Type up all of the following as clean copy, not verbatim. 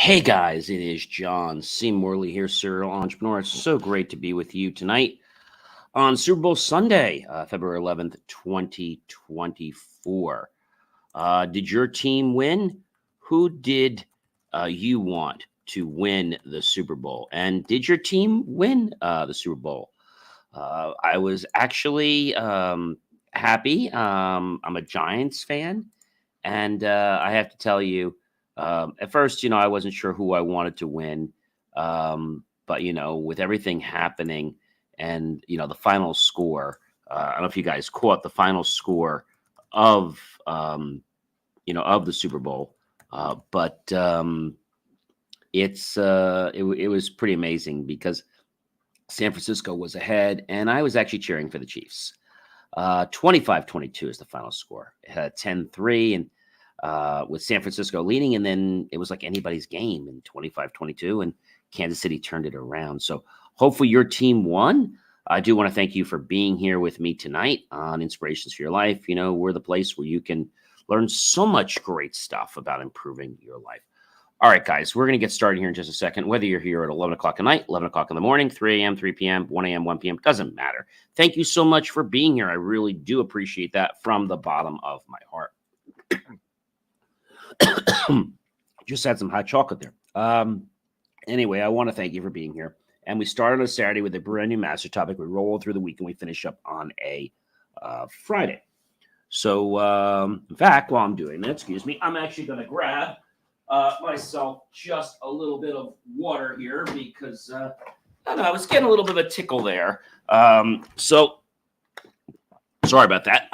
Hey guys, it is John C Morley here, serial entrepreneur. It's so great to be with you tonight on Super Bowl Sunday, February 11th, 2024. Did your team win? Who did you want to win the Super Bowl? And did your team win the Super Bowl? I was actually happy. I'm a Giants fan. And I have to tell you, at first, I wasn't sure who I wanted to win. But, with everything happening and, the final score, I don't know if you guys caught the final score of, of the Super Bowl. But it was pretty amazing because San Francisco was ahead and I was actually cheering for the Chiefs. 25-22 is the final score. It had 10-3 and with San Francisco leading, and then it was like anybody's game in 25-22, and Kansas City turned it around. So hopefully your team won. I do want to thank you for being here with me tonight on Inspirations for Your Life. We're the place where you can learn so much great stuff about improving your life. All right, guys, we're going to get started here in just a second. Whether you're here at 11 o'clock at night, 11 o'clock in the morning, 3 a.m., 3 p.m., 1 a.m., 1 p.m., doesn't matter. Thank you so much for being here. I really do appreciate that from the bottom of my heart. Just had some hot chocolate there. Anyway, I want to thank you for being here. And we started on Saturday with a brand new master topic. We roll through the week and we finish up on a Friday. So, in fact, while I'm doing that, I'm actually going to grab myself just a little bit of water here because I don't know, I was getting a little bit of a tickle there. So sorry about that.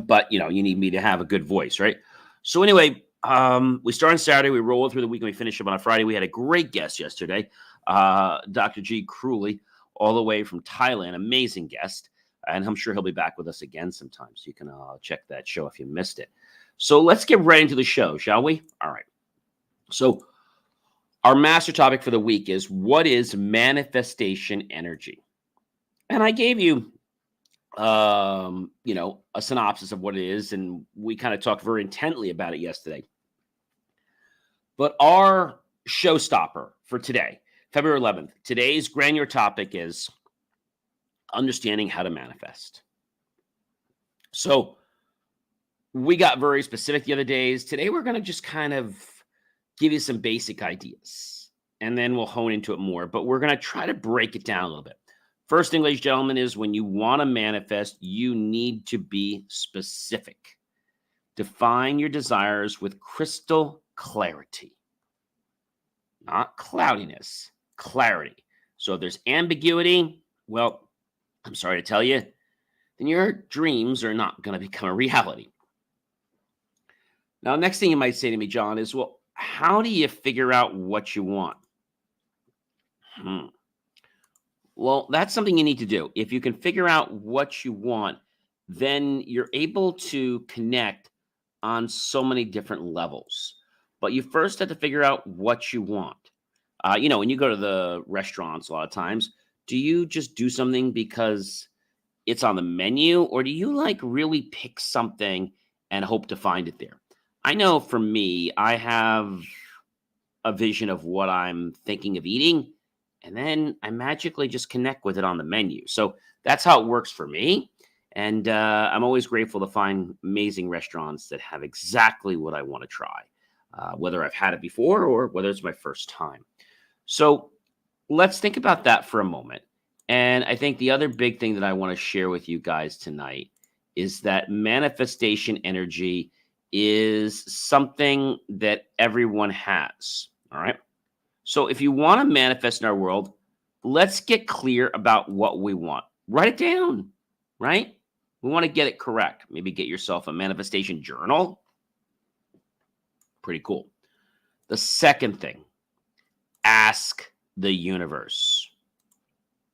But you need me to have a good voice, right? So anyway, we start on Saturday, we roll through the week, and we finish up on a Friday. We had a great guest yesterday, Dr. G. Crewley, all the way from Thailand. Amazing guest. And I'm sure he'll be back with us again sometime. So you can check that show if you missed it. So let's get right into the show, shall we? All right. So our master topic for the week is, what is manifestation energy? And I gave you, a synopsis of what it is, and we kind of talked very intently about it yesterday. But our showstopper for today, February 11th, today's granular topic is understanding how to manifest. So we got very specific the other days. Today, we're going to just kind of give you some basic ideas, and then we'll hone into it more. But we're going to try to break it down a little bit. First thing, ladies and gentlemen, is when you want to manifest, you need to be specific. Define your desires with crystal clarity. Not cloudiness, clarity. So if there's ambiguity, well, I'm sorry to tell you, then your dreams are not going to become a reality. Now, next thing you might say to me, John, is, well, how do you figure out what you want? Well, that's something you need to do. If you can figure out what you want, then you're able to connect on so many different levels. But you first have to figure out what you want. When you go to the restaurants, a lot of times, do you just do something because it's on the menu, or do you really pick something and hope to find it there? I know for me, I have a vision of what I'm thinking of eating, and then I magically just connect with it on the menu. So that's how it works for me. And I'm always grateful to find amazing restaurants that have exactly what I want to try, whether I've had it before or whether it's my first time. So let's think about that for a moment. And I think the other big thing that I want to share with you guys tonight is that manifestation energy is something that everyone has. All right. So if you want to manifest in our world, let's get clear about what we want. Write it down, right? We want to get it correct. Maybe get yourself a manifestation journal. Pretty cool. The second thing, ask the universe.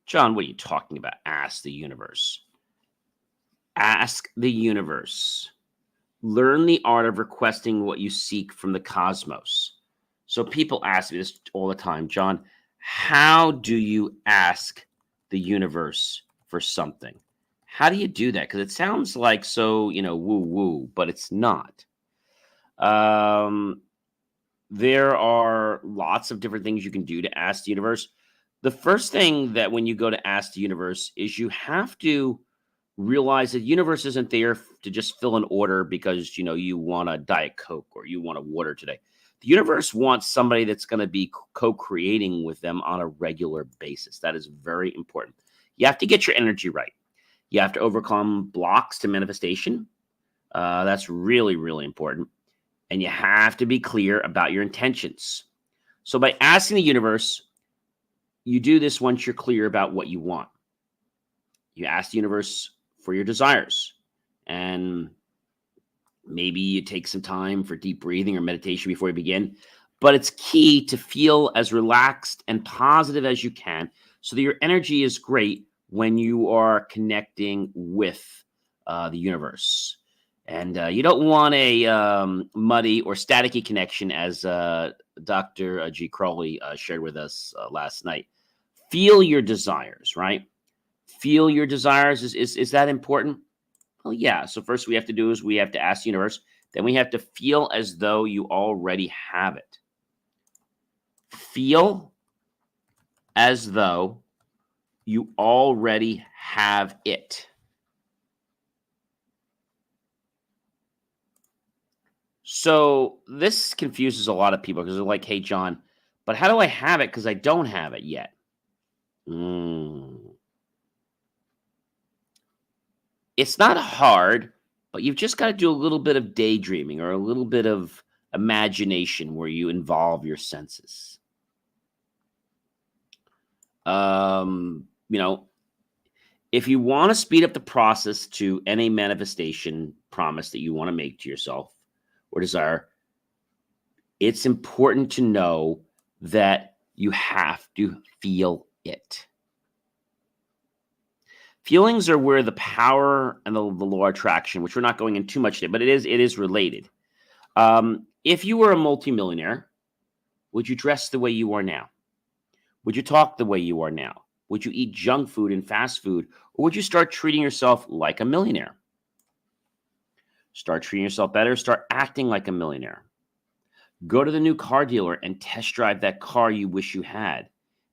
John, what are you talking about? Ask the universe. Ask the universe. Learn the art of requesting what you seek from the cosmos. So people ask me this all the time, John, how do you ask the universe for something? How do you do that? Because it sounds like so, woo-woo, but it's not. There are lots of different things you can do to ask the universe. The first thing that when you go to ask the universe is you have to realize that the universe isn't there to just fill an order because you want a Diet Coke or you want a water today. The universe wants somebody that's going to be co-creating with them on a regular basis. That is very important. You have to get your energy right. You have to overcome blocks to manifestation. That's really, really important. And you have to be clear about your intentions. So by asking the universe, you do this once you're clear about what you want. You ask the universe for your desires. And maybe you take some time for deep breathing or meditation before you begin. But it's key to feel as relaxed and positive as you can so that your energy is great when you are connecting with the universe. And you don't want a muddy or staticky connection, as Dr. G. Crowley shared with us last night. Feel your desires, right? Feel your desires. Is that important? Well, yeah. So first we have to do is we have to ask the universe. Then we have to feel as though you already have it. Feel as though you already have it. So this confuses a lot of people because they're like, hey, John, but how do I have it? Because I don't have it yet. It's not hard, but you've just got to do a little bit of daydreaming or a little bit of imagination where you involve your senses. If you want to speed up the process to any manifestation promise that you want to make to yourself or desire, it's important to know that you have to feel it. Feelings are where the power and the law of attraction, which we're not going into too much today, but it is related. If you were a multimillionaire, would you dress the way you are now? Would you talk the way you are now? Would you eat junk food and fast food? Or would you start treating yourself like a millionaire? Start treating yourself better. Start acting like a millionaire. Go to the new car dealer and test drive that car you wish you had.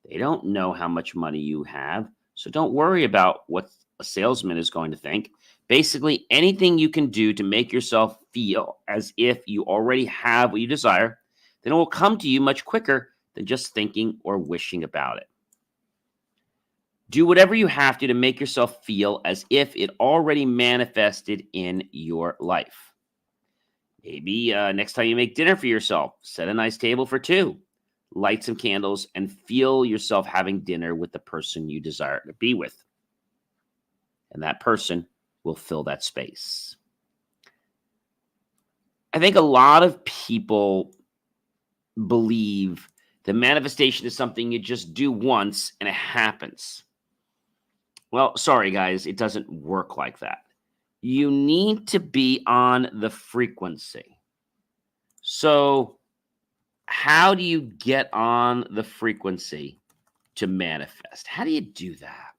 They don't know how much money you have, so don't worry about what a salesman is going to think. Basically, anything you can do to make yourself feel as if you already have what you desire, then it will come to you much quicker than just thinking or wishing about it. Do whatever you have to make yourself feel as if it already manifested in your life. Maybe next time you make dinner for yourself, set a nice table for two, light some candles, and feel yourself having dinner with the person you desire to be with. And that person will fill that space. I think a lot of people believe that manifestation is something you just do once and it happens. Well, sorry, guys, it doesn't work like that. You need to be on the frequency. So, how do you get on the frequency to manifest? How do you do that?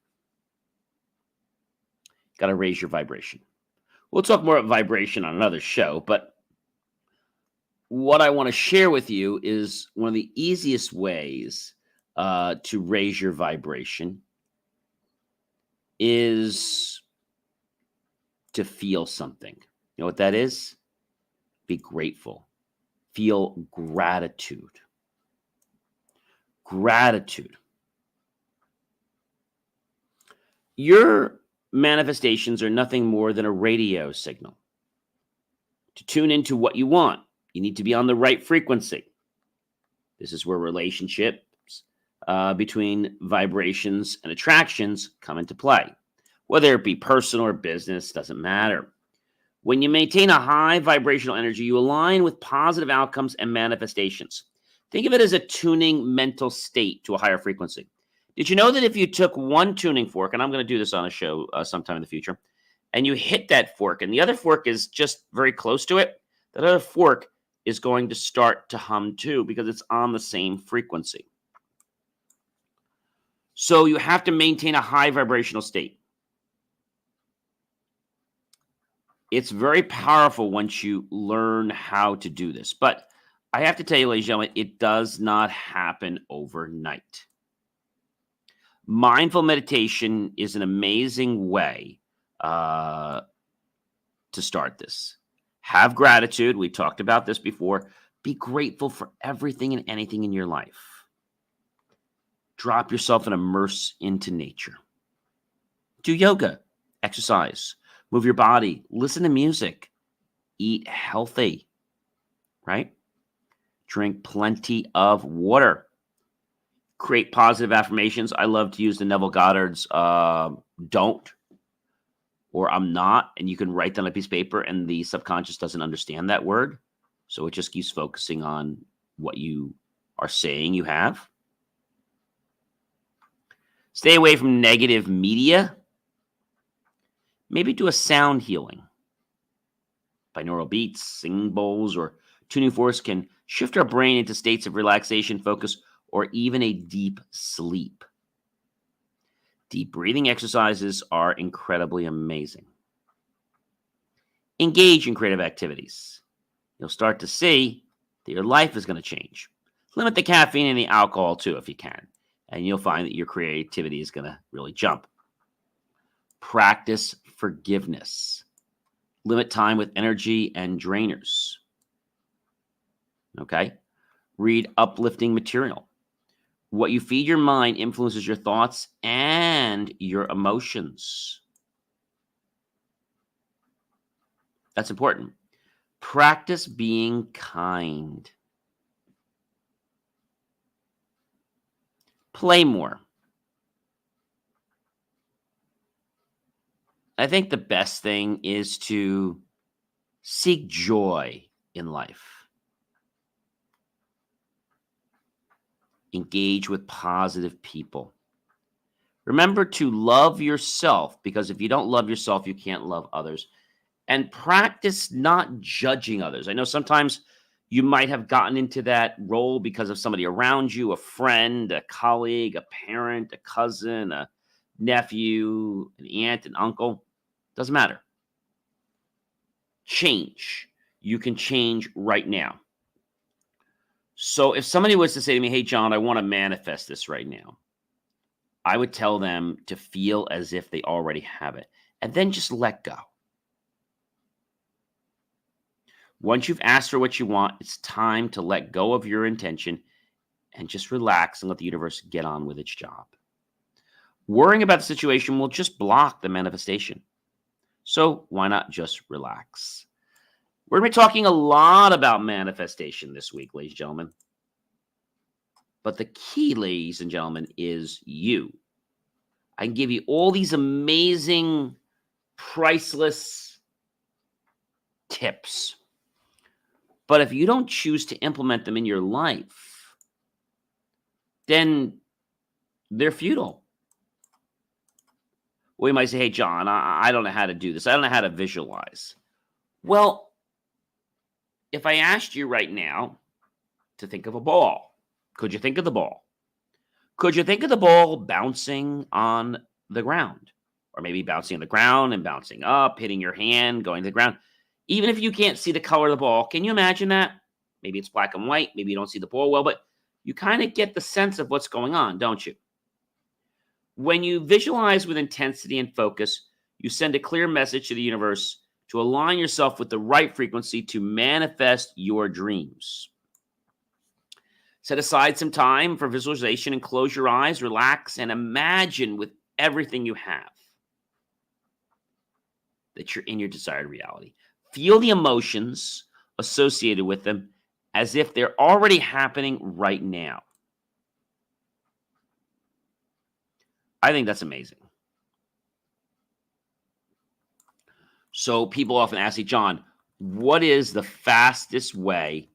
Got to raise your vibration. We'll talk more about vibration on another show, but what I want to share with you is one of the easiest ways to raise your vibration is to feel something. You know what that is? Be grateful. Feel gratitude. Gratitude. Your manifestations are nothing more than a radio signal. To tune into what you want, you need to be on the right frequency. This is where relationships between vibrations and attractions come into play. Whether it be personal or business, doesn't matter. When you maintain a high vibrational energy, you align with positive outcomes and manifestations. Think of it as a tuning mental state to a higher frequency. Did you know that if you took one tuning fork, and I'm going to do this on a show sometime in the future, and you hit that fork, and the other fork is just very close to it, that other fork is going to start to hum too because it's on the same frequency. So you have to maintain a high vibrational state. It's very powerful once you learn how to do this. But I have to tell you, ladies and gentlemen, it does not happen overnight. Mindful meditation is an amazing way to start this. Have gratitude. We talked about this before. Be grateful for everything and anything in your life. Drop yourself and immerse into nature. Do yoga, exercise, move your body, listen to music, eat healthy, right? Drink plenty of water. Create positive affirmations. I love to use the Neville Goddard's don't or I'm not, and you can write that on a piece of paper, and the subconscious doesn't understand that word. So it just keeps focusing on what you are saying you have. Stay away from negative media. Maybe do a sound healing. Binaural beats, singing bowls, or tuning forks can shift our brain into states of relaxation, focus, or even a deep sleep. Deep breathing exercises are incredibly amazing. Engage in creative activities. You'll start to see that your life is going to change. Limit the caffeine and the alcohol too if you can, and you'll find that your creativity is going to really jump. Practice forgiveness. Limit time with energy and drainers. Okay? Read uplifting material. What you feed your mind influences your thoughts and your emotions. That's important. Practice being kind. Play more. I think the best thing is to seek joy in life. Engage with positive people. Remember to love yourself, because if you don't love yourself, you can't love others. And practice not judging others. I know sometimes you might have gotten into that role because of somebody around you, a friend, a colleague, a parent, a cousin, a nephew, an aunt, an uncle. Doesn't matter. Change. You can change right now. So if somebody was to say to me, hey, John, I want to manifest this right now, I would tell them to feel as if they already have it, and then just let go. Once you've asked for what you want, it's time to let go of your intention and just relax and let the universe get on with its job. Worrying about the situation will just block the manifestation. So why not just relax? We're going to be talking a lot about manifestation this week, ladies and gentlemen. But the key, ladies and gentlemen, is you. I can give you all these amazing, priceless tips. But if you don't choose to implement them in your life, then they're futile. Well, you might say, hey, John, I don't know how to do this. I don't know how to visualize. Well, if I asked you right now to think of a ball, could you think of the ball? Could you think of the ball bouncing on the ground? Or maybe bouncing on the ground and bouncing up, hitting your hand, going to the ground. Even if you can't see the color of the ball, can you imagine that? Maybe it's black and white. Maybe you don't see the ball well, but you kind of get the sense of what's going on, don't you? When you visualize with intensity and focus, you send a clear message to the universe to align yourself with the right frequency to manifest your dreams. Set aside some time for visualization and close your eyes, relax, and imagine with everything you have that you're in your desired reality. Feel the emotions associated with them as if they're already happening right now. I think that's amazing. So people often ask me, John, what is the fastest way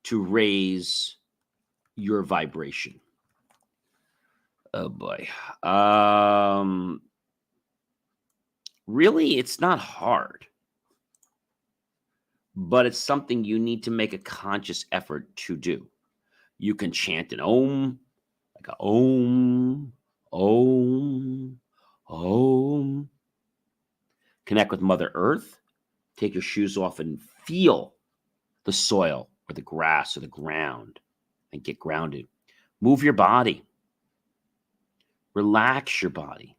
to raise your vibration? Oh boy. Really, it's not hard, but it's something you need to make a conscious effort to do. You can chant an om, like a om, om, om. Connect with Mother Earth. Take your shoes off and feel the soil or the grass or the ground and get grounded. Move your body. Relax your body.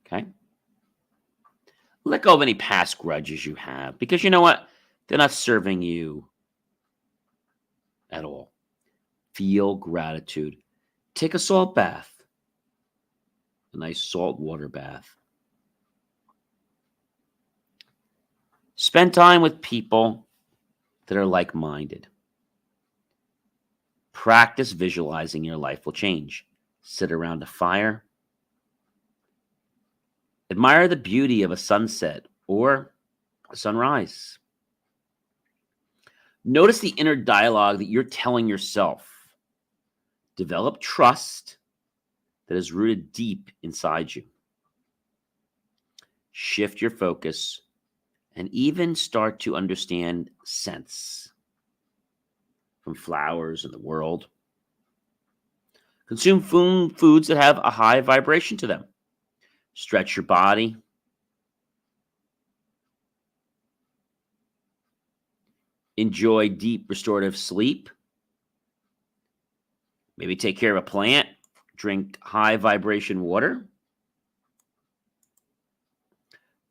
Okay? Let go of any past grudges you have, because you know what? They're not serving you at all. Feel gratitude. Take a salt bath, a nice salt water bath. Spend time with people that are like-minded. Practice visualizing your life will change. Sit around a fire. Admire the beauty of a sunset or a sunrise. Notice the inner dialogue that you're telling yourself. Develop trust that is rooted deep inside you. Shift your focus and even start to understand scents from flowers in the world. Consume foods that have a high vibration to them. Stretch your body. Enjoy deep restorative sleep. Maybe take care of a plant. Drink high vibration water.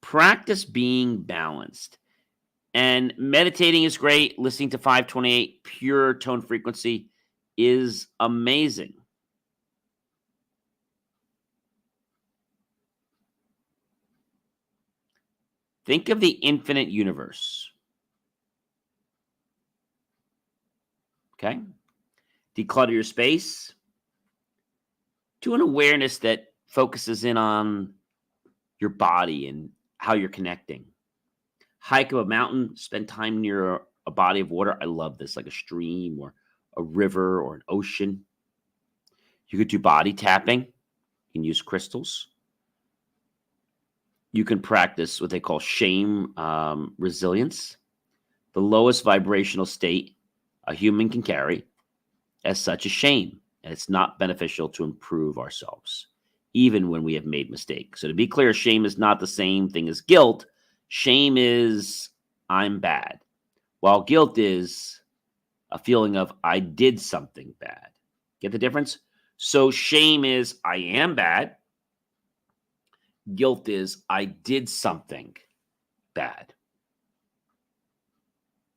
Practice being balanced. And meditating is great. Listening to 528 pure tone frequency is amazing. Think of the infinite universe. Okay? Declutter your space. Do an awareness that focuses in on your body and how you're connecting. Hike up a mountain, spend time near a body of water. I love this, like a stream or a river or an ocean. You could do body tapping. You can use crystals. You can practice what they call shame resilience, the lowest vibrational state a human can carry as such as shame. And it's not beneficial to improve ourselves, even when we have made mistakes. So to be clear, shame is not the same thing as guilt. Shame is I'm bad, while guilt is a feeling of I did something bad. Get the difference? So shame is I am bad. Guilt is I did something bad.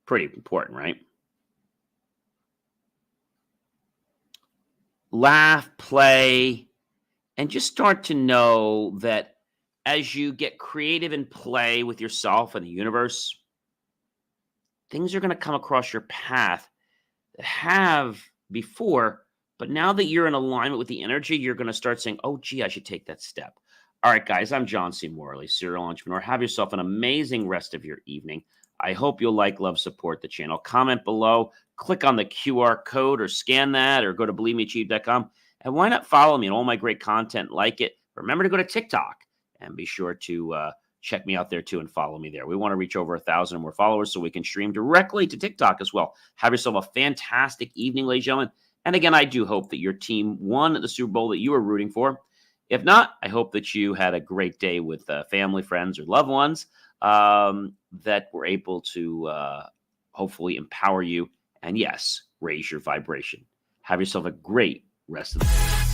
Pretty important, right? Laugh, play, and just start to know that as you get creative and play with yourself and the universe, things are going to come across your path that have before, but now that you're in alignment with the energy, you're going to start saying, oh, gee, I should take that step. All right, guys, I'm John C Morley, serial entrepreneur. Have yourself an amazing rest of your evening. I hope you'll like, love, support the channel. Comment below, click on the QR code or scan that or go to believemeachieve.com. And why not follow me on all my great content, like it. Remember to go to TikTok and be sure to check me out there too and follow me there. We want to reach over 1,000 more followers so we can stream directly to TikTok as well. Have yourself a fantastic evening, ladies and gentlemen. And again, I do hope that your team won the Super Bowl that you were rooting for. If not, I hope that you had a great day with family, friends, or loved ones that were able to hopefully empower you and, yes, raise your vibration. Have yourself a great rest of the day.